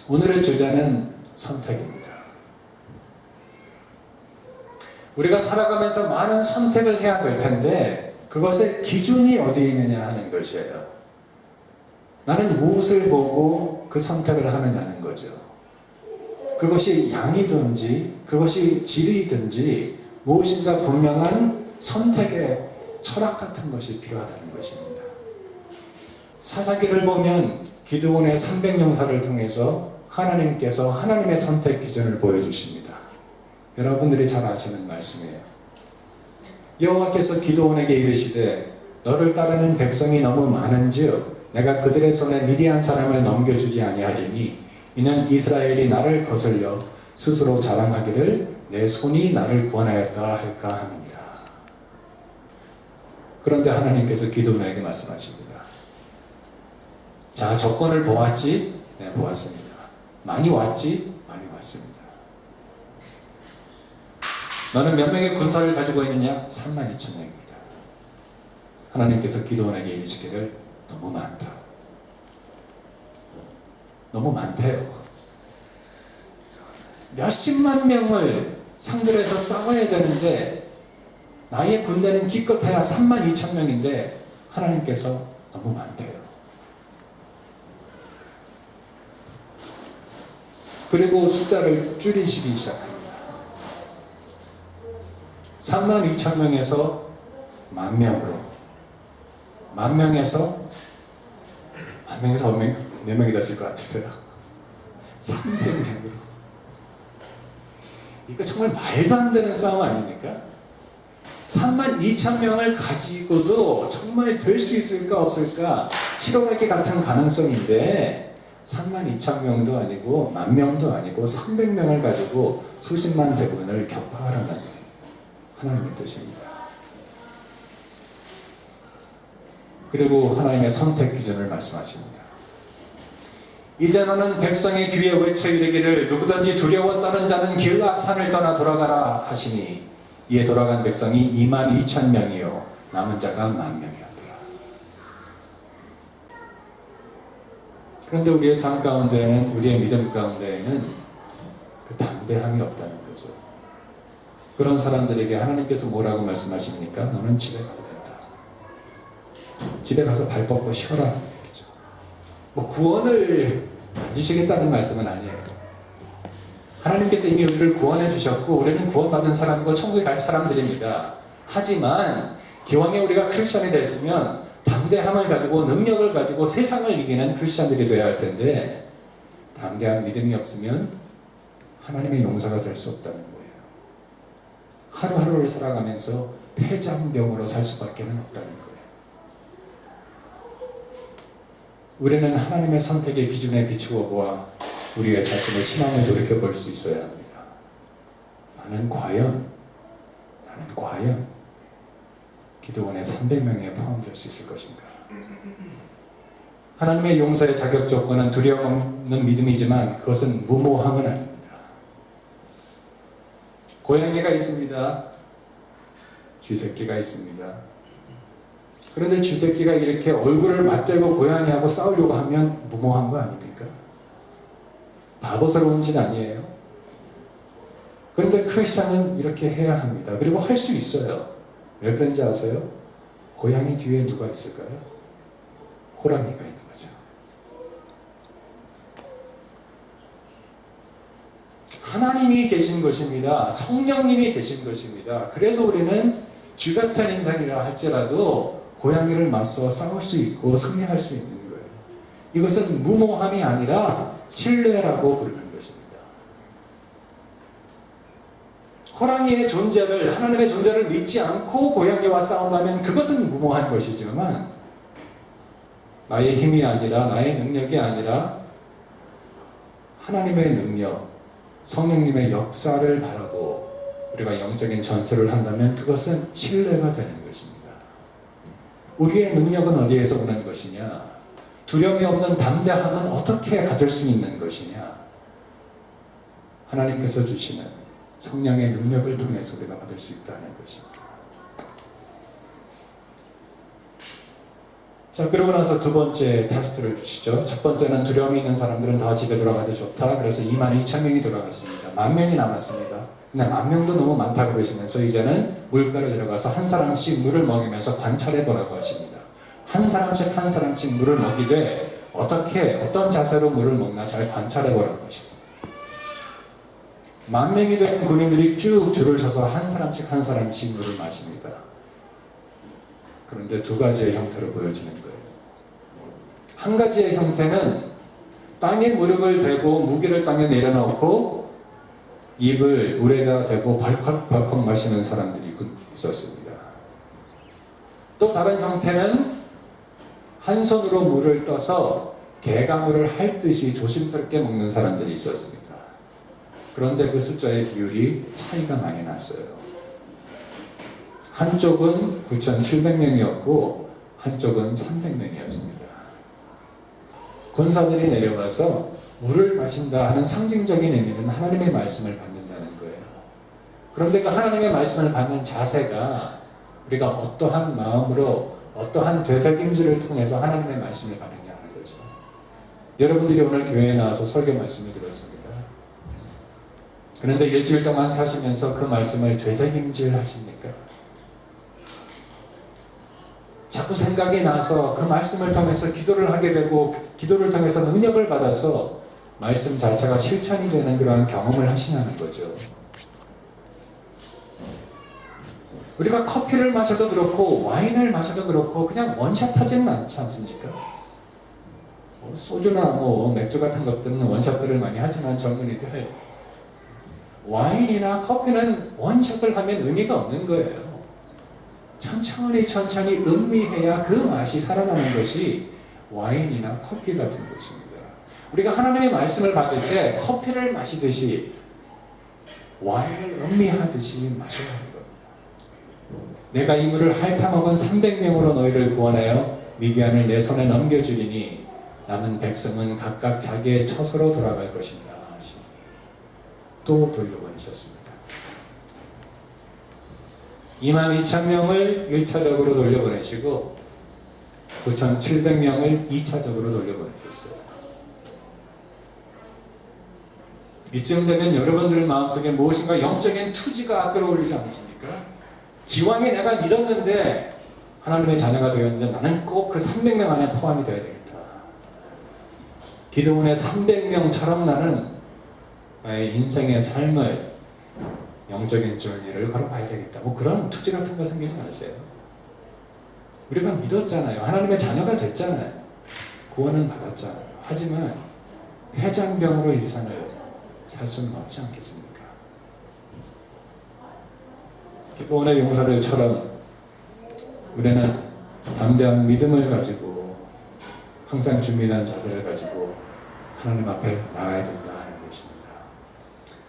오늘의 주제는 선택입니다. 우리가 살아가면서 많은 선택을 해야 될 텐데 그것의 기준이 어디에 있느냐 하는 것이에요. 나는 무엇을 보고 그 선택을 하느냐는 거죠. 그것이 양이든지 그것이 질이든지 무엇인가 분명한 선택의 철학 같은 것이 필요하다는 것입니다. 사사기를 보면 기드온의 300용사를 통해서 하나님께서 하나님의 선택 기준을 보여주십니다. 여러분들이 잘 아시는 말씀이에요. 여호와께서 기드온에게 이르시되 너를 따르는 백성이 너무 많은즉 내가 그들의 손에 미디안 사람을 넘겨주지 아니하리니 이는 이스라엘이 나를 거슬려 스스로 자랑하기를 내 손이 나를 구원하였다 할까 합니다. 그런데 하나님께서 기드온에게 말씀하십니다. 자, 조건을 보았지? 네, 보았습니다. 많이 왔지? 많이 왔습니다. 너는 몇 명의 군사를 가지고 있느냐? 32,000명입니다. 하나님께서 기드온에게 이르시기를 너무 많다. 너무 많대요. 몇십만 명을 상대로 해서 싸워야 되는데 나의 군대는 기껏해야 32,000명인데 하나님께서 너무 많대요. 그리고 숫자를 줄이시기 시작합니다. 32,000명에서 10,000명으로, 10,000명에서 몇 명이 됐을 것 같으세요? 300명으로. 이거 정말 말도 안 되는 싸움 아닙니까? 32,000명을 가지고도 정말 될 수 있을까 없을까 실험하기 같은 가능성인데 32,000명도 아니고 10,000명도 아니고 300명을 가지고 수십만 대군을 격파하라는 하나님의 뜻입니다. 그리고 하나님의 선택 기준을 말씀하십니다. 이제 너는 백성의 귀에 외쳐 이르기를 누구든지 두려워 떠는 자는 길앗산을 떠나 돌아가라 하시니 이에 돌아간 백성이 22,000명이요 남은 자가 10,000명이었더라. 그런데 우리의 삶 가운데에는, 우리의 믿음 가운데에는 그 담대함이 없다는 거죠. 그런 사람들에게 하나님께서 뭐라고 말씀하십니까? 너는 집에 가도 된다. 집에 가서 발 뻗고 쉬어라. 얘기죠. 뭐 구원을 주시겠다는 말씀은 아니에요. 하나님께서 이미 우리를 구원해 주셨고 우리는 구원받은 사람이고 천국에 갈 사람들입니다. 하지만 기왕에 우리가 크리스천이 됐으면 담대함을 가지고 능력을 가지고 세상을 이기는 크리스천들이 되어야 할 텐데 담대한 믿음이 없으면 하나님의 용사가 될 수 없다는 거예요. 하루하루를 살아가면서 폐장병으로 살 수밖에 없다는 거예요. 우리는 하나님의 선택의 기준에 비추어 보아 우리의 자신의 신앙을 돌이켜볼 수 있어야 합니다. 나는 과연 기드온의 300명에 포함될 수 있을 것인가? 하나님의 용사의 자격 조건은 두려움 없는 믿음이지만 그것은 무모함은 아닙니다. 고양이가 있습니다. 쥐새끼가 있습니다. 그런데 쥐새끼가 이렇게 얼굴을 맞대고 고양이하고 싸우려고 하면 무모한 거 아닙니까? 바보스러운 짓 아니에요? 그런데 크리스천은 이렇게 해야 합니다. 그리고 할 수 있어요. 왜 그런지 아세요? 고양이 뒤에 누가 있을까요? 호랑이가 있는 거죠. 하나님이 계신 것입니다. 성령님이 계신 것입니다. 그래서 우리는 쥐 같은 인생이라 할지라도 고양이를 맞서 싸울 수 있고 승리할 수 있는 거예요. 이것은 무모함이 아니라 신뢰라고 부르는 것입니다. 호랑이의 존재를, 하나님의 존재를 믿지 않고 고양이와 싸운다면 그것은 무모한 것이지만 나의 힘이 아니라 나의 능력이 아니라 하나님의 능력, 성령님의 역사를 바라고 우리가 영적인 전투를 한다면 그것은 신뢰가 되는 것입니다. 우리의 능력은 어디에서 오는 것이냐? 두려움이 없는 담대함은 어떻게 가질 수 있는 것이냐? 하나님께서 주시는 성령의 능력을 통해서 우리가 받을 수 있다는 것입니다. 자, 그러고 나서 두 번째 테스트를 주시죠. 첫 번째는 두려움이 있는 사람들은 다 집에 돌아가도 좋다. 그래서 22,000명이 돌아갔습니다. 10,000명이 남았습니다. 근데 10,000명도 너무 많다고 그러시면서 이제는 물가로 들어가서 한 사람씩 물을 먹이면서 관찰해 보라고 하십니다. 한 사람씩 한 사람씩 물을 먹이되 어떤 자세로 물을 먹나 잘 관찰해 보라고 하셨습니다. 10,000명이 되는 군인들이 쭉 줄을 서서 한 사람씩 한 사람씩 물을 마십니다. 그런데 두 가지의 형태로 보여지는 거예요. 한 가지의 형태는 땅에 무릎을 대고 무기를 땅에 내려놓고 입을 물에다 대고 벌컥벌컥 마시는 사람들이 있었습니다. 또 다른 형태는 한 손으로 물을 떠서 개가물을 핥듯이 조심스럽게 먹는 사람들이 있었습니다. 그런데 그 숫자의 비율이 차이가 많이 났어요. 한쪽은 9,700명이었고 한쪽은 300명이었습니다. 군사들이 내려와서 물을 마신다 하는 상징적인 의미는 하나님의 말씀을 받는다는 거예요. 그런데 그 하나님의 말씀을 받는 자세가 우리가 어떠한 마음으로 어떠한 되새김질을 통해서 하나님의 말씀을 받느냐 하는 거죠. 여러분들이 오늘 교회에 나와서 설교 말씀을 들었습니다. 그런데 일주일 동안 사시면서 그 말씀을 되새김질 하십니까? 자꾸 생각이 나서 그 말씀을 통해서 기도를 하게 되고 기도를 통해서 능력을 받아서 말씀 자체가 실천이 되는 그러한 경험을 하시냐는 거죠. 우리가 커피를 마셔도 그렇고 와인을 마셔도 그렇고 그냥 원샷 하지는 않지 않습니까? 소주나 맥주 같은 것들은 원샷들을 많이 하지만 젊은이들 와인이나 커피는 원샷을 하면 의미가 없는 거예요. 천천히 음미해야 그 맛이 살아나는 것이 와인이나 커피 같은 것입니다. 우리가 하나님의 말씀을 받을 때 커피를 마시듯이 와인을 음미하듯이 마셔야 하는 겁니다. 내가 이 물을 핥아먹은 300명으로 너희를 구원하여 미디안을 내 손에 넘겨주리니 남은 백성은 각각 자기의 처소로 돌아갈 것입니다. 또 돌려보내셨습니다. 22,000명을 1차적으로 돌려보내시고 9,700명을 2차적으로 돌려보내셨어요. 이쯤 되면 여러분들 마음속에 무엇인가 영적인 투지가 끌어올리지 않습니까? 기왕에 내가 믿었는데 하나님의 자녀가 되었는데 나는 꼭 그 300명 안에 포함이 되어야 되겠다. 기드온의 300명처럼 나는 나의 인생의 삶을 영적인 진리를 걸어가야 되겠다. 그런 투지 같은 거 생기지 마세요. 우리가 믿었잖아요. 하나님의 자녀가 됐잖아요. 구원은 받았잖아요. 하지만 회장병으로 이 세상을 살 수는 없지 않겠습니까? 기도원의 용사들처럼 우리는 담대한 믿음을 가지고 항상 준비한 자세를 가지고 하나님 앞에 나가야 된다 하는 것입니다.